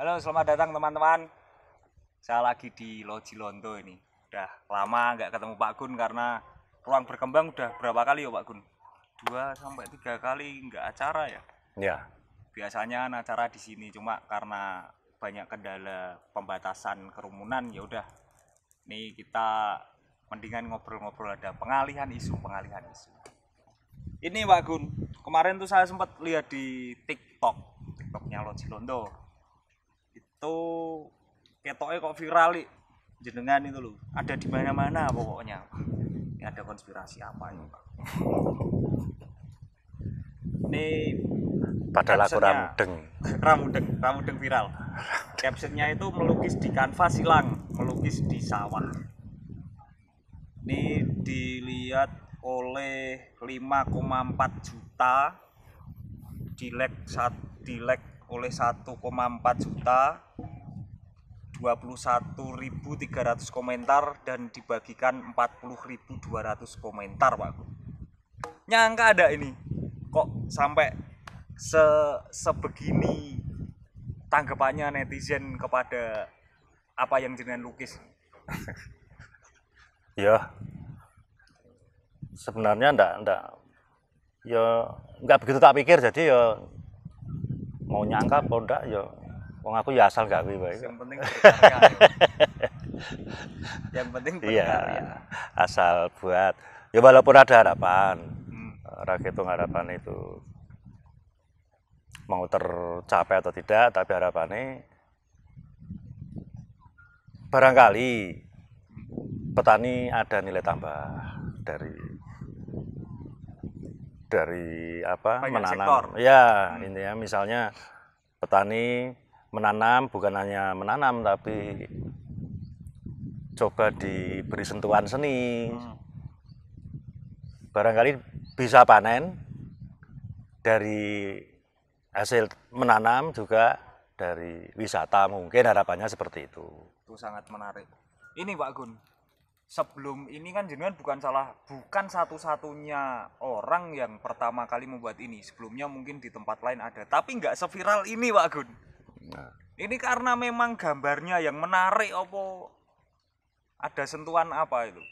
Halo, selamat datang teman-teman. Saya lagi di Loji Londo ini. Udah lama nggak ketemu Pak Gun karena ruang berkembang udah berapa kali ya Pak Gun? 2 sampai 3 kali nggak acara ya. Ya, Biasanya acara di sini cuma karena banyak kendala pembatasan kerumunan ya udah. Nih kita mendingan ngobrol-ngobrol ada pengalihan isu. Ini Pak Gun, kemarin tuh saya sempat lihat di TikToknya Loji Londo. Itu ketoknya kok viral nih jenengan itu loh, ada di mana-mana pokoknya. Ini ada konspirasi apa ini Pak? Ini padahal aku captionnya ramudeng viral. Captionnya itu melukis di kanvas silang, melukis di sawah. Ini dilihat oleh 5,4 juta, di like oleh 1,4 juta, 21.300 komentar dan dibagikan 40.200 komentar Pak. Nyangka ada ini kok sampai sebegini tanggapannya netizen kepada apa yang jenengan lukis. ya sebenarnya enggak begitu tak pikir, jadi ya mau nyangka apa enggak ya wong aku ya asal gawe wae. Yang penting berkarya. Yang penting Iya, berkarya. asal buat ya walaupun ada harapan. Rakyat harapan itu mau tercapai atau tidak, tapi harapannya barangkali petani ada nilai tambah dari apa Banyak menanam sektor. ya. Intinya misalnya petani menanam, bukan hanya menanam tapi coba diberi sentuhan seni, barangkali bisa panen dari hasil menanam, juga dari wisata, mungkin harapannya seperti itu. Itu sangat menarik. Ini Pak Gun, sebelum ini kan jenengan bukan satu-satunya orang yang pertama kali membuat ini. Sebelumnya mungkin di tempat lain ada, tapi nggak seviral ini Pak Gun. Nah, Ini karena memang gambarnya yang menarik apa ada sentuhan apa itu?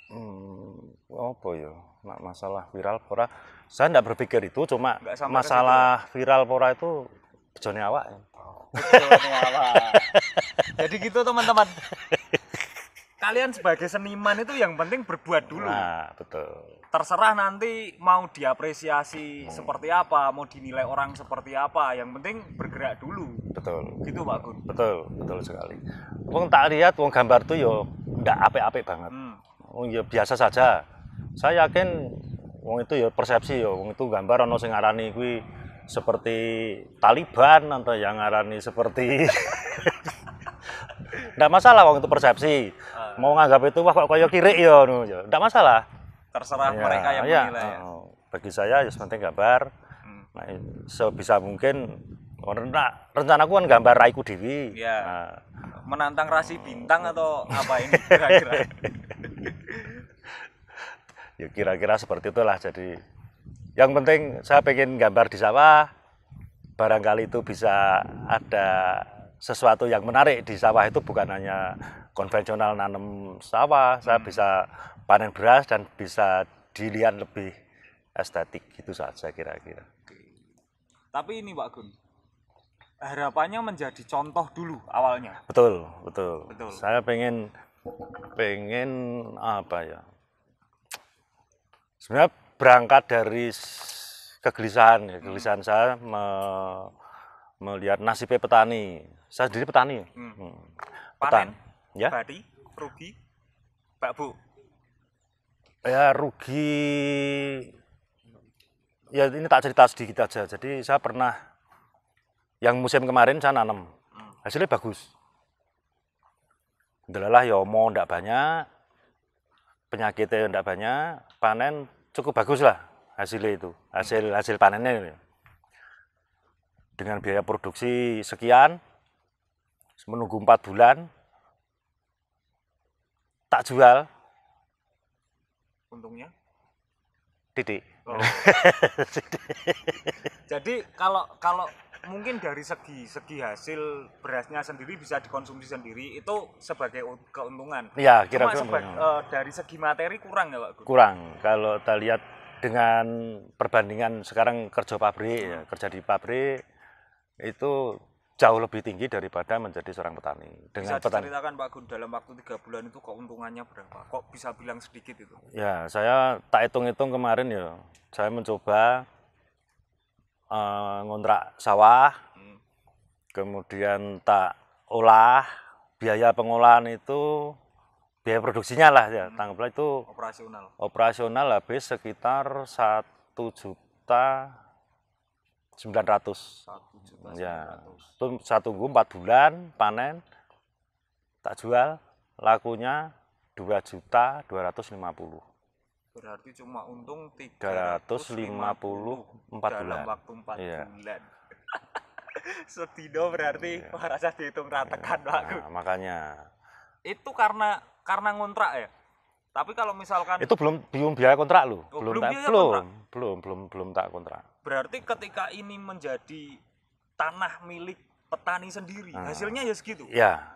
apa ya? Nah, masalah viral pora, saya tidak berpikir itu, cuma Nggak sampai ke masalah viral pora itu bejone awak. Jadi gitu teman-teman. Kalian sebagai seniman itu yang penting berbuat dulu. Nah, betul. Terserah nanti mau diapresiasi seperti apa, mau dinilai orang seperti apa, yang penting bergerak dulu. Betul. Gitu Pak Gun. Betul sekali. Wong tak lihat wong gambar tuh yo ndak apik-apik banget. Wong ya biasa saja. Saya yakin wong itu ya persepsi ya, wong itu gambar ono sing ngarani kuwi seperti Taliban atau yang ngarani seperti ndak masalah, wong itu persepsi. Mau nganggap itu wah kok kaya kirik ya ngono ya. Ndak masalah. Terserah Ya, mereka yang ya, menilai. Ya. Bagi saya ya penting gambar. Nah, sebisa mungkin rencanaku kan gambar raiku dewi. Ya. Nah, Menantang rasi bintang atau apa ini kira-kira? ya kira-kira seperti itulah. Jadi yang penting saya pengen gambar di sawah, barangkali itu bisa ada sesuatu yang menarik di sawah. Itu bukan hanya konvensional nanam sawah, saya bisa panen beras dan bisa dilihat lebih estetik, gitu saja kira-kira. Tapi ini Pak Gun, harapannya menjadi contoh dulu awalnya. Betul. Saya pengen apa ya? Sebenarnya berangkat dari kegelisahan saya melihat nasibnya petani. Saya sendiri petani. Panen, ya. badi, rugi, Pak Bu. Ya rugi. Ya ini tak cerita sedikit aja. Jadi saya pernah yang musim kemarin saya nanam, hasilnya bagus. Adalah ya mau ndak banyak, penyakitnya ndak banyak, panen cukup bagus lah hasilnya itu, hasil panennya ini. Dengan biaya produksi sekian, menunggu 4 bulan, tak jual. Untungnya? Titik. Oh. Jadi kalau kalau mungkin dari segi hasil berasnya sendiri bisa dikonsumsi sendiri itu sebagai keuntungan. Ya, Cuma kira-kira dari segi materi kurang ya Pak Gun? kurang. Kalau kita lihat dengan perbandingan sekarang kerja pabrik, ya, kerja di pabrik itu jauh lebih tinggi daripada menjadi seorang petani. Bisa diceritakan Pak Gun dalam waktu 3 bulan itu keuntungannya berapa? Kok bisa bilang sedikit itu? Ya, saya tak hitung-hitung kemarin ya, saya mencoba ngontrak sawah, kemudian tak olah, biaya pengolahan itu, biaya produksinya lah ya, tanggaplah itu operasional habis sekitar 1.900.000. Ya, itu 1 4 bulan panen, tak jual, lakunya 2.250.000. Berarti cuma untung 354 bulan. Dalam waktu 4 iya. bulan. Sedino berarti rasa dihitung ratekan Pak Gun. Nah, makanya. Itu karena ngontrak ya. Tapi kalau misalkan itu belum biaya kontrak lu. Oh, belum tak kontrak. Berarti ketika ini menjadi tanah milik petani sendiri, hasilnya ya segitu. Ya.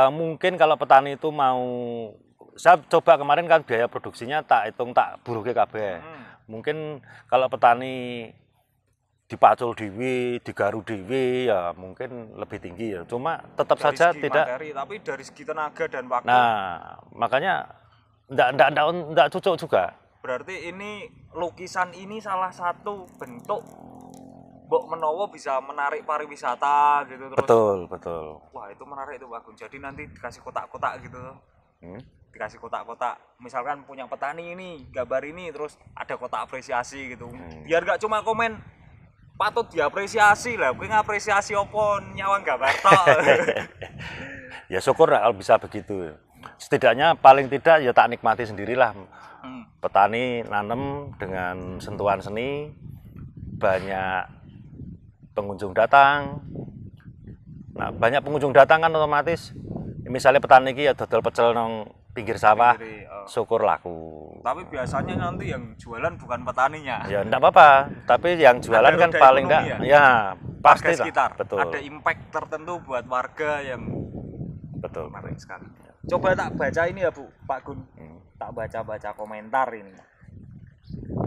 Mungkin kalau petani itu mau, saya coba kemarin kan biaya produksinya tak hitung tak buruke kabeh. Mungkin kalau petani dipacul dewi, digaru dewi ya mungkin lebih tinggi ya. Cuma tetap dari saja tidak materi, tapi dari segi tenaga dan waktu. Nah, makanya enggak cocok juga. Berarti ini lukisan ini salah satu bentuk Mbok Menowo bisa menarik pariwisata gitu terus. Betul. Wah, itu menarik itu Pak Gun. Jadi nanti dikasih kotak-kotak gitu. Dikasih kotak-kotak. Misalkan punya petani ini, gambar ini terus ada kotak apresiasi gitu. Biar gak cuma komen patut diapresiasi lah. Kowe ngapresiasi opo nyawang gambar tok. Ya syukur kalau bisa begitu. Setidaknya paling tidak ya tak nikmati sendirilah. Petani nanem dengan sentuhan seni, banyak pengunjung datang. Nah, banyak pengunjung datang kan otomatis misalnya petani iki ya dodol pecel nang pinggir sawah, syukur laku. Tapi biasanya nanti yang jualan bukan petaninya. Ya enggak apa-apa, tapi yang jualan kan paling enggak ya pasti sekitar. Betul. Ada impact tertentu buat warga yang betul menarik sekali. Coba tak baca ini ya Bu, Pak Gun. Tak baca komentar ini.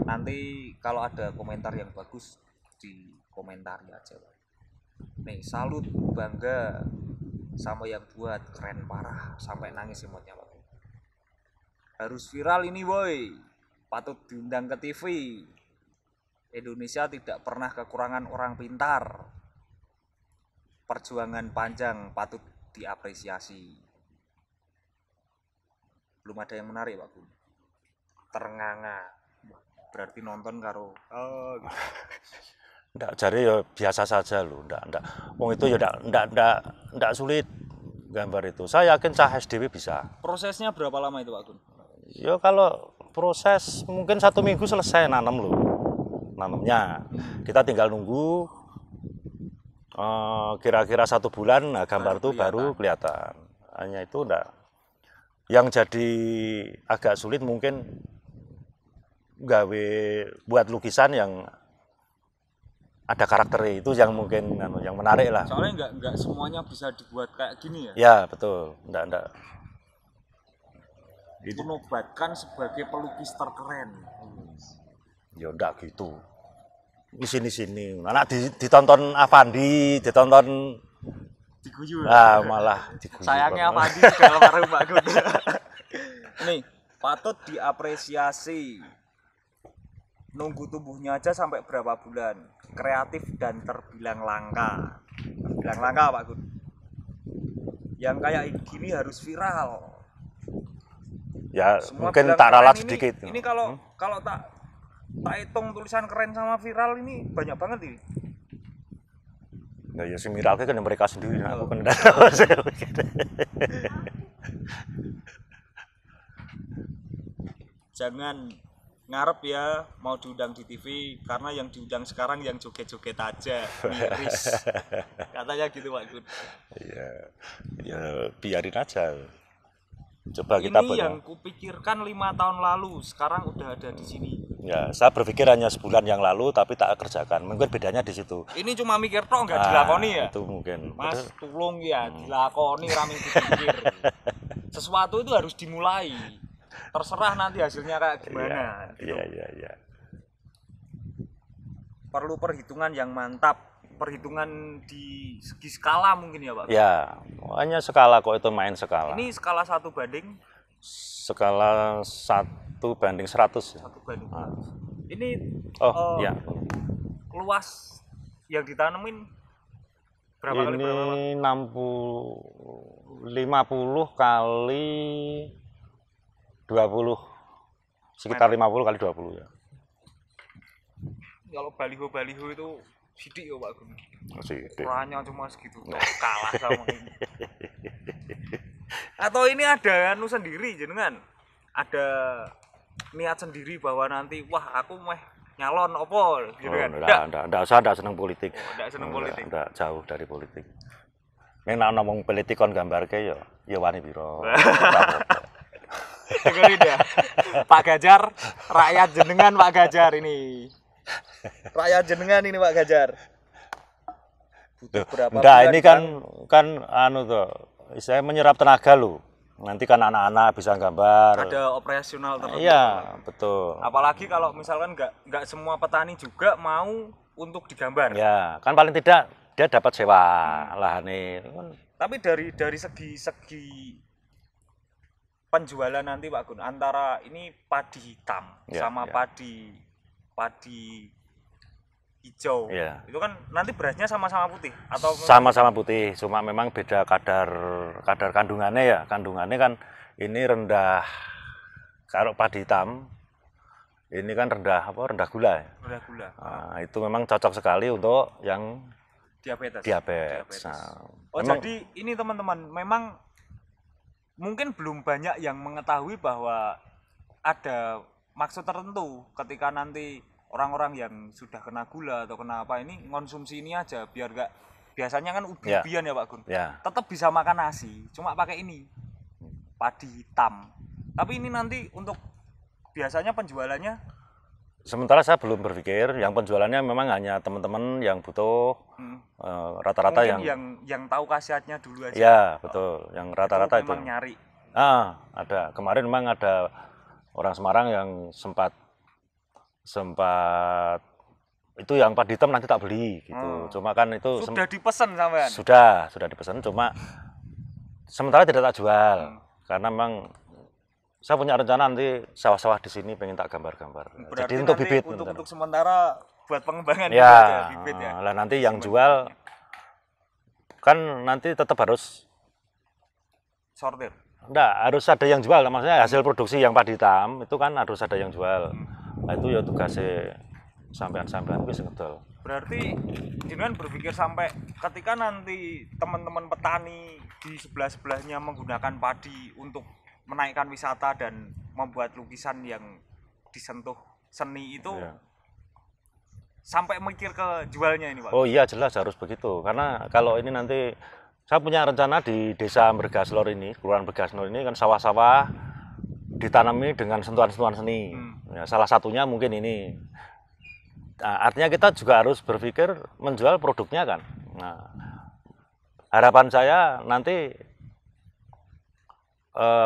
Nanti kalau ada komentar yang bagus di komentari aja Pak. Nih, salut, bangga sama yang buat, keren parah, sampai nangis emotnya Pak. Harus viral ini woi, patut diundang ke TV. Indonesia tidak pernah kekurangan orang pintar. Perjuangan panjang patut diapresiasi. Belum ada yang menarik Pak Gun. Ternganga. Berarti nonton karo gitu. Enggak, jadi ya biasa saja loh, enggak. Wong itu ya enggak sulit gambar itu. Saya yakin cah SDW bisa. Prosesnya berapa lama itu Pak Gun? Ya kalau proses mungkin 1 minggu selesai nanam loh. Nanamnya. Kita tinggal nunggu kira-kira 1 bulan nah gambar itu baru kelihatan. Hanya itu enggak. Yang jadi agak sulit mungkin gawe buat lukisan yang ada karakter itu yang mungkin yang menarik lah. Soalnya enggak semuanya bisa dibuat kayak gini ya. Ya betul, enggak. Dinobatkan sebagai pelukis terkeren. Ya enggak gitu. Di sini. Anak ditonton Avandi, ditonton diguyu. Ah, malah diguyu. Sayangnya Avandi sudah almarhum Pak Gun. Nih, patut diapresiasi. Nunggu tumbuhnya aja sampai berapa bulan. Kreatif dan terbilang langka. Terbilang langka Pak Gun. Yang kayak gini harus viral. Ya, semua mungkin tak ralat sedikit. Ini kalau tak hitung tulisan keren sama viral ini banyak banget ini. Nah, ya si viralnya kan mereka sendiri, aku kan enggak. Jangan ngarep ya mau diundang di TV karena yang diundang sekarang yang joget-joget aja, miris. Katanya gitu Pak Gun. Ya biarin aja. Coba ini kita yang kupikirkan 5 tahun lalu sekarang udah ada di sini. Ya, saya berpikir hanya sebulan yang lalu tapi tak kerjakan. Mungkin bedanya di situ. Ini cuma mikir tok nggak Ah, dilakoni ya. Itu mungkin. Mas, tolong ya dilakoni rame dipikir. Sesuatu itu harus dimulai. Terserah nanti hasilnya kayak gimana. Gitu. Iya. Perlu perhitungan yang mantap. Perhitungan di segi skala mungkin ya Pak. Ya, hanya skala kok itu main skala. Ini skala 1 banding Skala 1:100 ya. 1 banding. Ini Ya. luas yang ditanemin berapa kali Ini berapa? 50 kali 20. Sekitar 50 kali 20 ya. Kalau baliho-baliho itu sidik ya Pak Gun. Masih. Ukurannya cuma segitu, kalah sama ini. Atau ini ada anu sendiri jenengan? Ada niat sendiri bahwa nanti wah aku meh nyalon opo gitu kan? Enggak usah, enggak seneng politik. Enggak seneng politik. Enggak, jauh dari politik. Nek nak ngomong politik kon gambarke ya wani piro. Dengerin ya. Pak Ganjar, rakyat jenengan Pak Ganjar ini. Rakyat jenengan ini Pak Ganjar. Butuh berapa Enggak, bulan ini kan anu tuh, saya menyerap tenaga loh. Nanti kan anak-anak bisa gambar. ada operasional tertentu. Iya, betul. Apalagi kalau misalkan nggak semua petani juga mau untuk digambar. Ya, kan paling tidak dia dapat sewa lahan ini. Tapi dari segi penjualan nanti Pak Gun antara ini padi hitam Ya, sama ya. padi hijau. Ya. Itu kan nanti berasnya sama-sama putih atau Sama-sama putih, cuma memang beda kadar kandungannya ya. Kandungannya kan ini rendah, kalau padi hitam ini kan rendah gula ya. rendah gula. Nah, itu memang cocok sekali untuk yang diabetes. Nah, memang, Jadi ini teman-teman memang mungkin belum banyak yang mengetahui bahwa ada maksud tertentu ketika nanti orang-orang yang sudah kena gula atau kena apa ini konsumsi ini aja biar gak biasanya kan ubi-ubian ya Pak Gun. ya. Tetap bisa makan nasi, cuma pakai ini padi hitam. Tapi ini nanti untuk biasanya penjualannya Sementara saya belum berpikir, yang penjualannya memang hanya teman-teman yang butuh rata-rata mungkin yang tahu khasiatnya dulu aja. Ya, betul. Yang rata-rata itu. Memang nyari. Ada. Kemarin memang ada orang Semarang yang sempat itu yang padi hitam nanti tak beli gitu. Cuma kan itu Sudah dipesan sampean. sudah dipesan, cuma sementara tidak tak jual. Karena memang saya punya rencana nanti sawah-sawah di sini pengen tak gambar-gambar. Berarti Jadi untuk nanti bibit. untuk sementara buat pengembangan Ya, aja, bibit ya. lah nanti yang jual kan nanti tetap harus Sortir. enggak, harus ada yang jual. Maksudnya hasil produksi yang padi hitam itu kan harus ada yang jual. Nah, itu ya tugasnya sampean-sampean wis ngedol. Berarti jenengan berpikir sampai ketika nanti teman-teman petani di sebelah-sebelahnya menggunakan padi untuk menaikkan wisata dan membuat lukisan yang disentuh seni itu Ya. sampai mikir ke jualnya ini Pak. Oh iya, jelas harus begitu. Karena kalau ini nanti saya punya rencana di desa Mergaslor ini, Kelurahan Mergaslor ini kan sawah-sawah ditanami dengan sentuhan-sentuhan seni. Ya, salah satunya mungkin ini. Nah, artinya kita juga harus berpikir menjual produknya kan. Nah, harapan saya nanti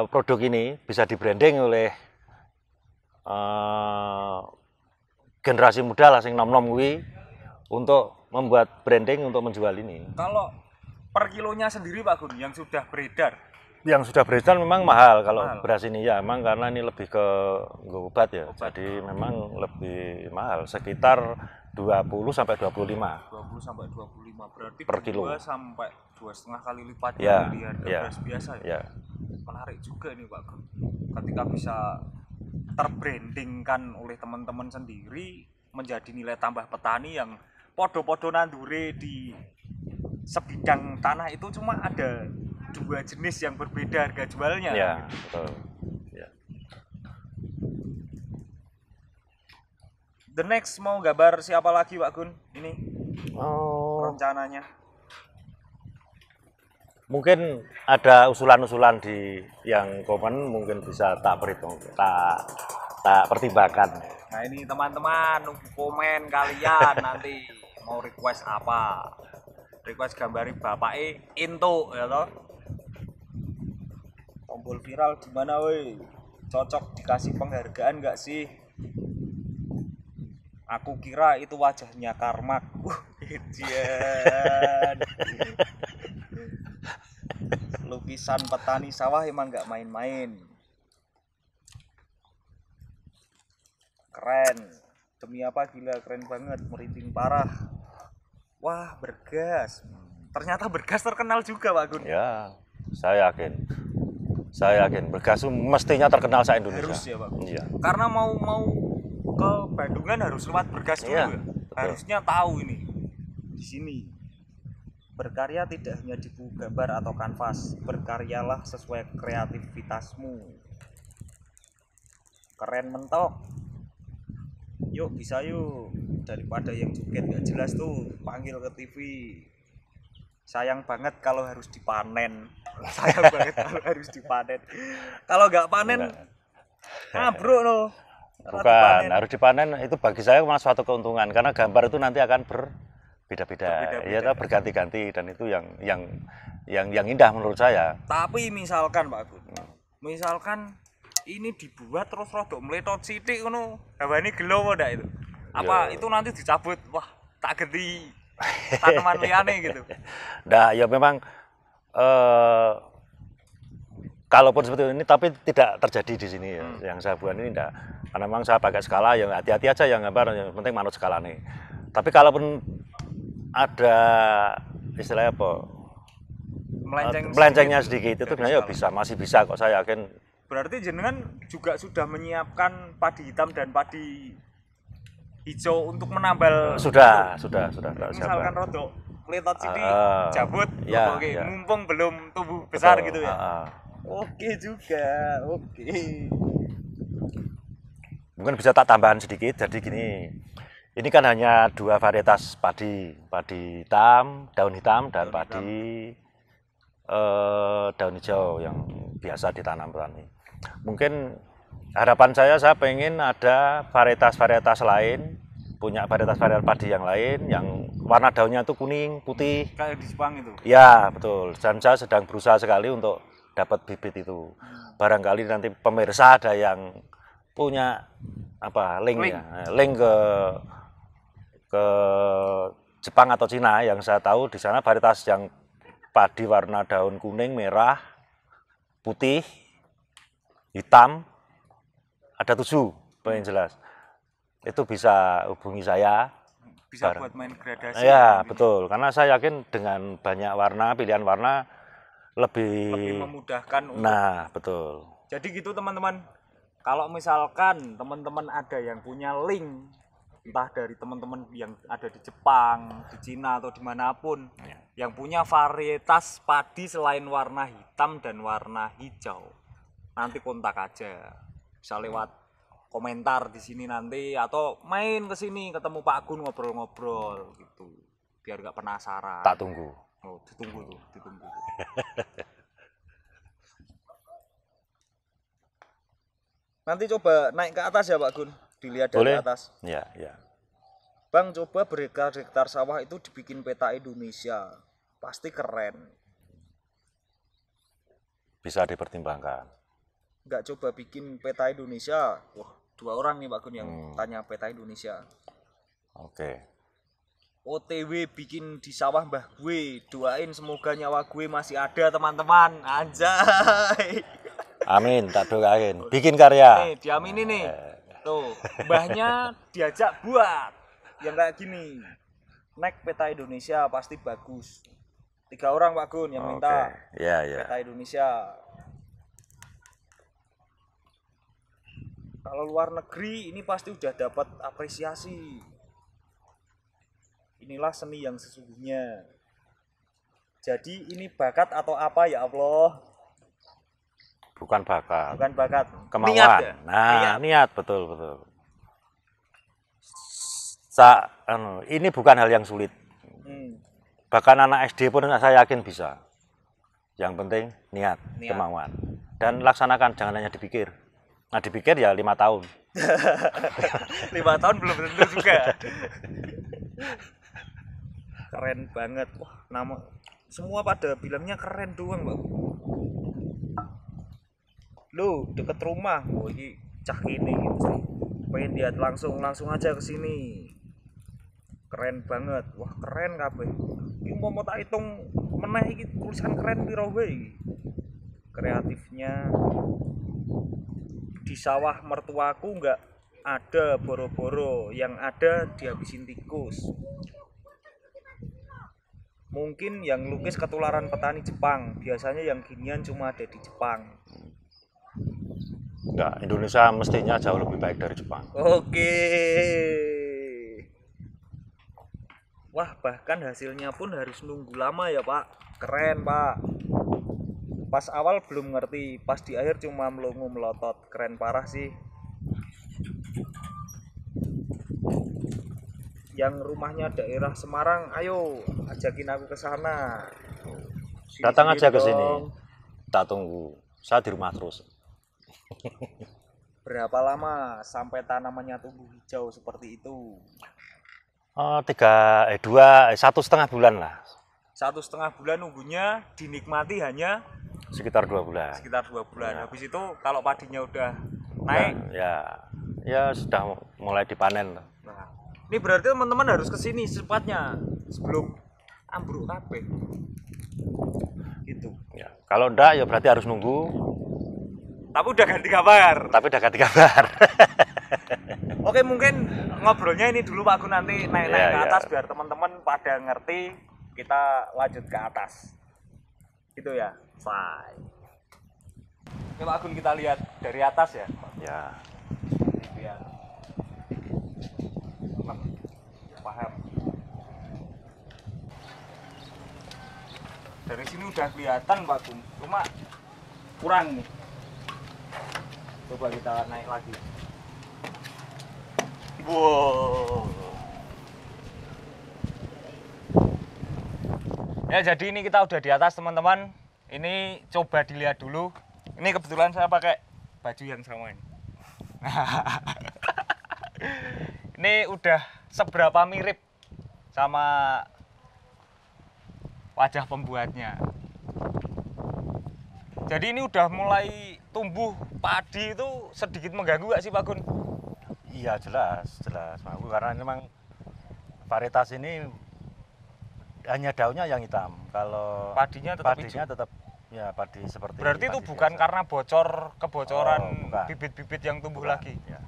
produk ini bisa di-branding oleh generasi muda lah sing nom-nom kuwi untuk membuat branding untuk menjual ini. Kalau per kilonya sendiri Pak Gun yang sudah beredar. Yang sudah beredar memang mahal kalau beras ini ya, memang karena ini lebih ke obat ya. Jadi memang lebih mahal sekitar 20 sampai 25. 20 sampai 25 berarti Per kilo. 2 sampai 2,5 kali lipat Ya, dari harga ya, beras biasa ya. Ya. Menarik juga nih Pak Gun. Ketika bisa terbrandingkan oleh teman-teman sendiri menjadi nilai tambah petani yang podo-podo nandure di sebidang tanah itu cuma ada 2 jenis yang berbeda harga jualnya. Ya, betul. Ya. The next mau gambar siapa lagi Pak Gun? Ini rencananya. Mungkin ada usulan-usulan di yang komen mungkin bisa tak perhitung, tak pertimbangkan. Nah ini teman-teman, nunggu komen kalian nanti mau request apa. Request gambari bapake Into ya toh. Tombol viral gimana woi? Cocok dikasih penghargaan nggak sih? Aku kira itu wajahnya Karmak. Ijian. Lukisan petani sawah emang nggak main-main. Keren. Demi apa gila, keren banget, merinding parah. Wah, Bergas. Ternyata Bergas terkenal juga, Pak Gun. Ya, saya yakin Bergas itu mestinya terkenal se Indonesia. Harus ya, Pak. Iya. Karena mau ke Bandungan harus lewat Bergas dulu Iya, ya. betul. Harusnya tahu ini. Di sini. Berkarya tidak hanya di buku gambar atau kanvas, berkaryalah sesuai kreativitasmu. Keren mentok. Yuk bisa yuk, daripada yang joget gak jelas tuh panggil ke TV. Sayang banget kalau harus dipanen. Sayang banget kalau harus dipanen. Kalau nggak panen, bro no. Bukan, harus dipanen itu bagi saya malah suatu keuntungan karena gambar itu nanti akan berbeda-beda, ya berganti-ganti dan itu yang indah menurut saya. Tapi misalkan Pak Gun, misalkan ini dibuat terus rodok meletot sithik ngono, hawane gelo apa ndak itu? Apa itu nanti dicabut? Wah, tak ganti tanaman liane gitu. Nah, ya memang kalaupun seperti ini tapi tidak terjadi di sini ya. Yang saya buat ini enggak. Karena memang saya pakai skala yang hati-hati aja yang gambar, yang penting manut skala nih. Tapi kalaupun ada istilahnya apa? Melencengnya sedikit itu sebenarnya bisa, masih bisa kok, saya yakin. Berarti jenengan juga sudah menyiapkan padi hitam dan padi hijau untuk menambal. Sudah. Misalkan rodok meletot sithik, cabut, ya, oke, ya. mumpung belum tumbuh besar. Betul, gitu ya. Oke juga, oke. Mungkin bisa tak tambahan sedikit, jadi gini, ini kan hanya 2 varietas padi hitam, dan padi daun hijau yang biasa ditanam petani. Mungkin harapan saya pengen ada varietas lain, punya varietas padi yang lain, yang warna daunnya itu kuning, putih. Kayak di Jepang itu? Ya, betul. Dan saya sedang berusaha sekali untuk dapat bibit itu. Barangkali nanti pemirsa ada yang punya link ke Jepang atau Cina, yang saya tahu di sana varietas yang padi warna daun kuning, merah, putih, hitam ada 7, paling jelas. Itu bisa hubungi saya. Bisa buat main gradasi. Ya, betul. Karena saya yakin dengan banyak warna, pilihan warna lebih memudahkan untuk. Nah, betul. Jadi gitu teman-teman. Kalau misalkan teman-teman ada yang punya link, entah dari teman-teman yang ada di Jepang, di Cina atau dimanapun, yang punya varietas padi selain warna hitam dan warna hijau, nanti kontak aja. Bisa lewat komentar di sini nanti atau main ke sini ketemu Pak Gun ngobrol-ngobrol gitu. Biar gak penasaran. Tak tunggu. Oh, ditunggu tuh. Nanti coba naik ke atas ya Pak Gun, dilihat dari atas. Ya. Bang, coba berhektar sawah itu dibikin peta Indonesia, pasti keren. Bisa dipertimbangkan. Nggak coba bikin peta Indonesia? Wah, 2 orang nih Pak Gun yang tanya peta Indonesia. Oke. OTW bikin di sawah mbah gue, doain semoga nyawa gue masih ada teman-teman. Anjay. Amin, tak doain. Bikin karya. Nih, diamini nih. Tuh, mbahnya diajak buat yang kayak gini. Naik peta Indonesia pasti bagus. 3 orang Pak Gun yang minta. Ya. Peta Indonesia. Kalau luar negeri ini pasti udah dapat apresiasi. Inilah seni yang sesungguhnya. Jadi ini bakat atau apa ya Allah? Bukan bakat. Kemauan. Niat ya? Niat, betul. Ini bukan hal yang sulit. Bahkan anak SD pun saya yakin bisa. Yang penting niat, kemauan. Dan laksanakan, jangan hanya dipikir. Nah dipikir ya 5 tahun. 5 tahun belum tentu juga. Keren banget. Wah, nama semua pada bilangnya keren doang, Mbak. Lu deket rumah, oh ini cah ini gitu sih. Pengen lihat langsung aja ke sini. Keren banget. Wah, keren kabeh. Ini mau tak hitung meneh iki tulisan keren piro wae iki. Kreatifnya di sawah mertuaku nggak ada boro-boro, yang ada dihabisin tikus. Mungkin yang lukis ketularan petani Jepang, biasanya yang ginian cuma ada di Jepang. Enggak, Indonesia mestinya jauh lebih baik dari Jepang. Oke. Wah, bahkan hasilnya pun harus nunggu lama ya Pak. Keren Pak. Pas awal belum ngerti, pas di akhir cuma melongo melotot. Keren parah sih. Yang rumahnya daerah Semarang, ayo ajakin aku ke sana. Datang aja ke dong. sini. Tak tunggu. Saya di rumah terus. Berapa lama sampai tanamannya tumbuh hijau seperti itu? 1,5 bulan lah. 1,5 bulan nunggunya, dinikmati hanya Sekitar 2 bulan. sekitar 2 bulan. Ya. Habis itu kalau padinya udah naik, Ya sudah mulai dipanen. nah, ini berarti teman-teman harus kesini secepatnya sebelum ambruk kabeh. Gitu. Ya, kalau enggak ya berarti harus nunggu. Tapi udah ganti kabar. Tapi udah ganti kabar. Oke, mungkin ngobrolnya ini dulu Pak Gun, nanti naik-naik Ya, ke ya. atas biar teman-teman pada ngerti, kita lanjut ke atas. Gitu ya. Fine. Oke Pak Gun, kita lihat dari atas ya. Ya. Biar paham. Dari sini udah kelihatan Pak Gun, cuma kurang nih. Coba kita naik lagi. Wow. Ya, jadi ini kita udah di atas teman-teman. Ini coba dilihat dulu. Ini kebetulan saya pakai baju yang sama ini. Ini udah seberapa mirip sama wajah pembuatnya. Jadi ini udah mulai tumbuh padi, itu sedikit mengganggu nggak sih Pak Gun? Iya jelas. Karena memang varietas ini hanya daunnya yang hitam. Kalau Padinya tetap hijau. tetap ya padi seperti. Berarti itu padi bukan biasa. karena kebocoran bukan. bibit-bibit yang tumbuh Bukan, lagi. ya.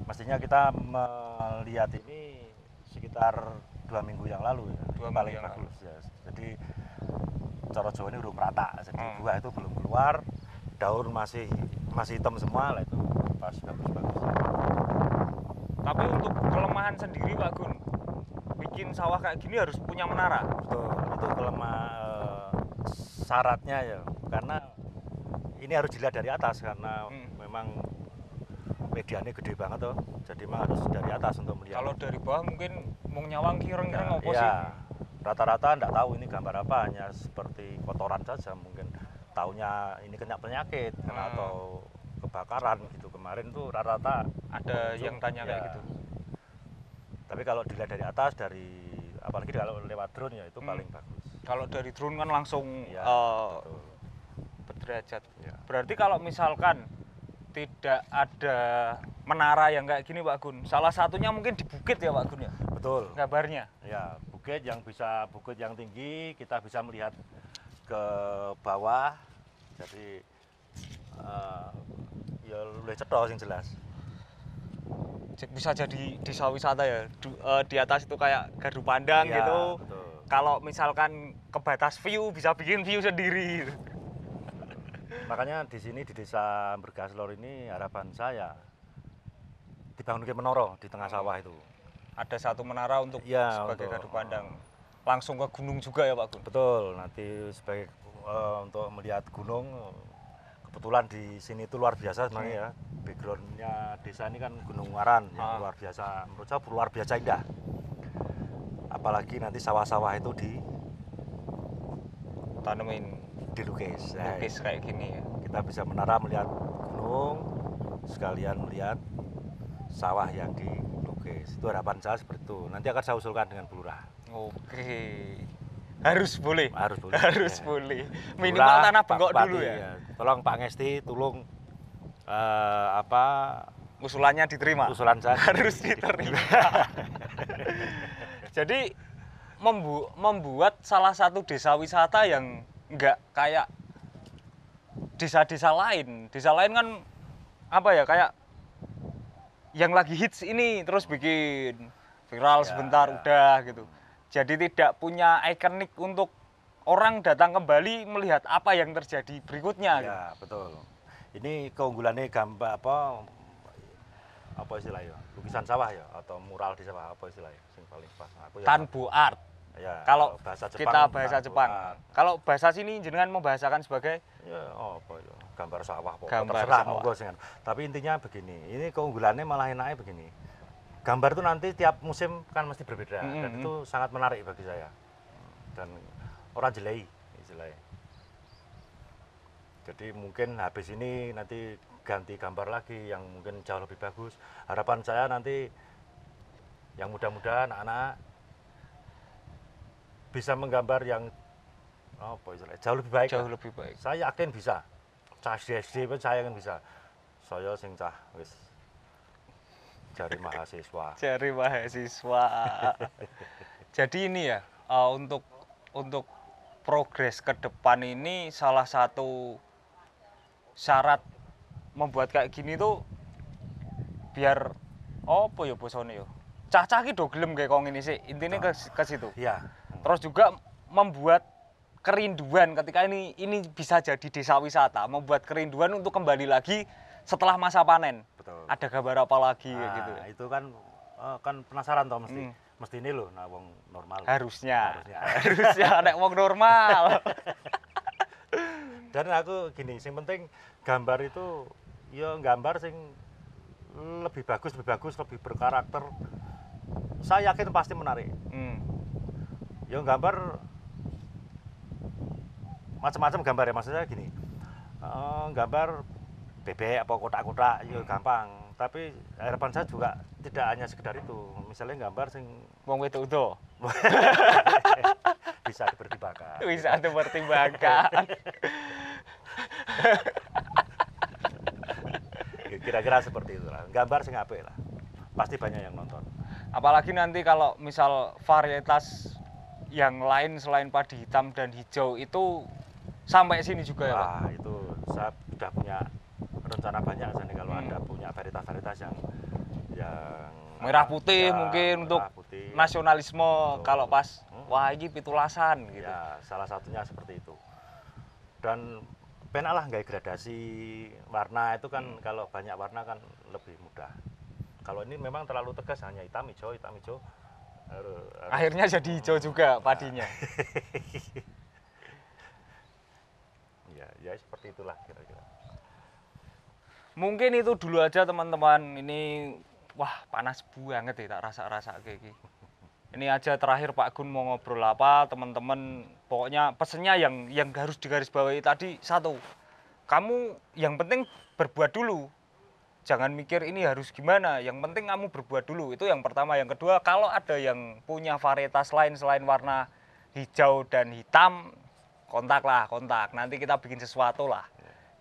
Mestinya kita melihat ini sekitar 2 minggu yang lalu ya. 2 minggu paling yang bagus ya. Jadi cara Jawa ini belum rata, jadi Hmm. buah itu belum keluar, daun masih hitam semua lah, itu pas bagus. Tapi untuk kelemahan sendiri Pak Gun, bikin sawah kayak gini harus punya menara. Betul, itu syaratnya ya, karena ini harus dilihat dari atas karena memang mediannya gede banget tuh, jadi memang harus dari atas untuk melihat. Kalau dari bawah mungkin mau nyawang kireng-kireng Ya, apa iya. sih? Rata-rata enggak tahu ini gambar apa, hanya seperti kotoran saja, mungkin taunya ini kena penyakit atau kebakaran gitu. Kemarin tuh rata-rata Ada yang tanya kayak gitu. Tapi kalau dilihat dari atas, apalagi kalau lewat drone ya itu paling bagus. Kalau dari drone kan langsung Ya, betul. berderajat. Ya. Berarti kalau misalkan tidak ada menara yang kayak gini Pak Gun, salah satunya mungkin di bukit ya Pak Gun ya? Betul. Gambarnya. Ya, bukit yang tinggi, kita bisa melihat ke bawah. Jadi ya luwih cetha sing jelas. Bisa jadi desa wisata ya. Di atas itu kayak gardu pandang Ya, gitu. betul. Kalau misalkan kebatas view, bisa bikin view sendiri. Makanya di sini di desa Bergaslor ini harapan saya dibangun menara di tengah sawah itu. Ada satu menara untuk Ya, sebagai untuk- gardu pandang. Langsung ke gunung juga ya Pak Gun. Betul, nanti sebagai untuk melihat gunung. Kebetulan di sini itu luar biasa sebenarnya ya. Backgroundnya desa ini kan Gunung Waran yang luar biasa, menurut saya luar biasa indah. Apalagi nanti sawah-sawah itu Tanemin dilukis. lukis kayak gini ya. Kita bisa menara melihat gunung, sekalian melihat sawah yang dilukis. Itu harapan saya seperti itu. Nanti akan saya usulkan dengan Bu Lurah. Oke. Harus boleh. Harus boleh. Harus Ya. boleh. Bu Minimal Lurah, tanah Pak bengkok Bupati, dulu ya. Tolong Pak Ngesti, tolong Usulannya diterima. usulan saya Harus diterima. Jadi membuat salah satu desa wisata yang enggak kayak desa-desa lain. Desa lain kan apa ya, kayak yang lagi hits ini terus bikin viral Ya, sebentar ya. udah gitu. Jadi tidak punya ikonik untuk orang datang kembali melihat apa yang terjadi berikutnya gitu. Ya, betul. Ini keunggulannya gambar apa istilahnya? Lukisan sawah ya atau mural di sawah apa istilahnya? Sing paling pas. Aku ya Tanbo art. ya, Kalau bahasa Jepang, kita bahasa tanbo Jepang. art. Kalau bahasa sini jenengan membahasakan sebagai Ya, apa ya? Gambar sawah pokoknya Gambar terserah sawah. monggo sing. Tapi intinya begini, ini keunggulannya malah enaknya begini. Gambar itu nanti tiap musim kan mesti berbeda dan itu sangat menarik bagi saya. Dan orang jelai istilahnya. Jadi mungkin habis ini nanti ganti gambar lagi yang mungkin jauh lebih bagus. Harapan saya nanti yang muda-muda anak-anak bisa menggambar yang apa istilahnya jauh lebih baik. jauh lah. lebih baik. Saya yakin bisa. Cah SD pun saya yakin bisa. Saya sing cah wis jari mahasiswa. Cari mahasiswa. Jadi ini ya, untuk progres ke depan ini salah satu syarat membuat kayak gini tuh biar apa ya bosone yo. Cah-cah ki do gelem kayak kong ini sih. Intinya ke situ. Iya. Terus juga membuat kerinduan ketika ini bisa jadi desa wisata, membuat kerinduan untuk kembali lagi setelah masa panen. Betul. Ada gambar apa lagi kayak Nah, gitu. itu kan penasaran toh mesti. Hmm. Mesti ini loh nah wong normal. Harusnya Harusnya. nek wong normal. Dan aku gini, yang penting gambar itu ya gambar sing lebih bagus, lebih berkarakter. Saya yakin pasti menarik. Ya gambar macam-macam gambar ya, maksudnya gini. Gambar bebek apa kotak-kotak ya gampang, tapi harapan saya juga tidak hanya sekedar itu. Misalnya gambar sing Wong wedok udo bisa dipertimbangkan. bisa dipertimbangkan. Kira-kira seperti itulah. Gambar sing apik lah. Pasti banyak yang nonton. Apalagi nanti kalau misal varietas yang lain selain padi hitam dan hijau itu sampai sini juga ya, Pak? Wah, itu saya sudah punya rencana banyak nih kalau ada punya varietas-varietas yang Merah putih ya, mungkin untuk merah putih. nasionalisme. Betul. Kalau pas wah ini pitulasan gitu. Ya, salah satunya seperti itu. Dan penaklah nggak gradasi warna itu kan kalau banyak warna kan lebih mudah. Kalau ini memang terlalu tegas hanya hitam hijau. Akhirnya jadi hijau juga padinya. Ya seperti itulah kira-kira. Mungkin itu dulu aja teman-teman. Ini wah panas banget ya tak rasa-rasa kayak gini. Ini aja terakhir Pak Gun mau ngobrol apa teman-teman. Pokoknya pesennya yang harus digarisbawahi tadi satu. Kamu yang penting berbuat dulu. Jangan mikir ini harus gimana. Yang penting kamu berbuat dulu. Itu yang pertama. Yang kedua, kalau ada yang punya varietas lain selain warna hijau dan hitam, kontak. Nanti kita bikin sesuatu lah.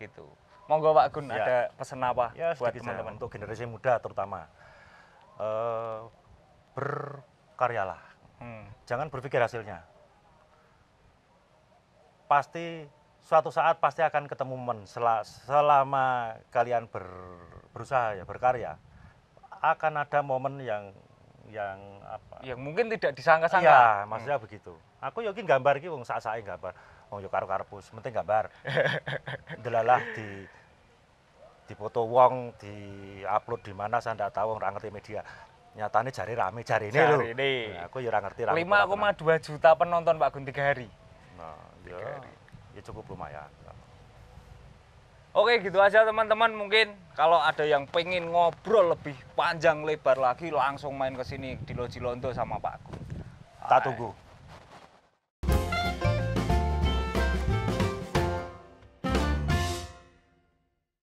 Gitu. Monggo Pak Gun, Ya. ada pesan apa Ya buat sedikit saja teman-teman? untuk generasi muda terutama berkaryalah. Jangan berpikir hasilnya. Pasti suatu saat pasti akan ketemu momen selama kalian berusaha ya berkarya akan ada momen yang apa? Yang mungkin tidak disangka-sangka. Iya, maksudnya begitu. Aku yakin gambar iki wong sak-sake gambar. Wong yo karo-karepku, penting gambar. Delalah di foto wong, di upload di mana saya ndak tahu, ora ngerti media. Nyatane jari rame jari ini lho. Nah, aku ya ora ngerti rame. 5,2 juta penonton Pak Gun 3 hari. Nah, ya cukup lumayan. Oke, gitu aja teman-teman. Mungkin kalau ada yang pengen ngobrol lebih panjang lebar lagi langsung main ke sini di Loji Londo sama Pak Gun. Tak tunggu.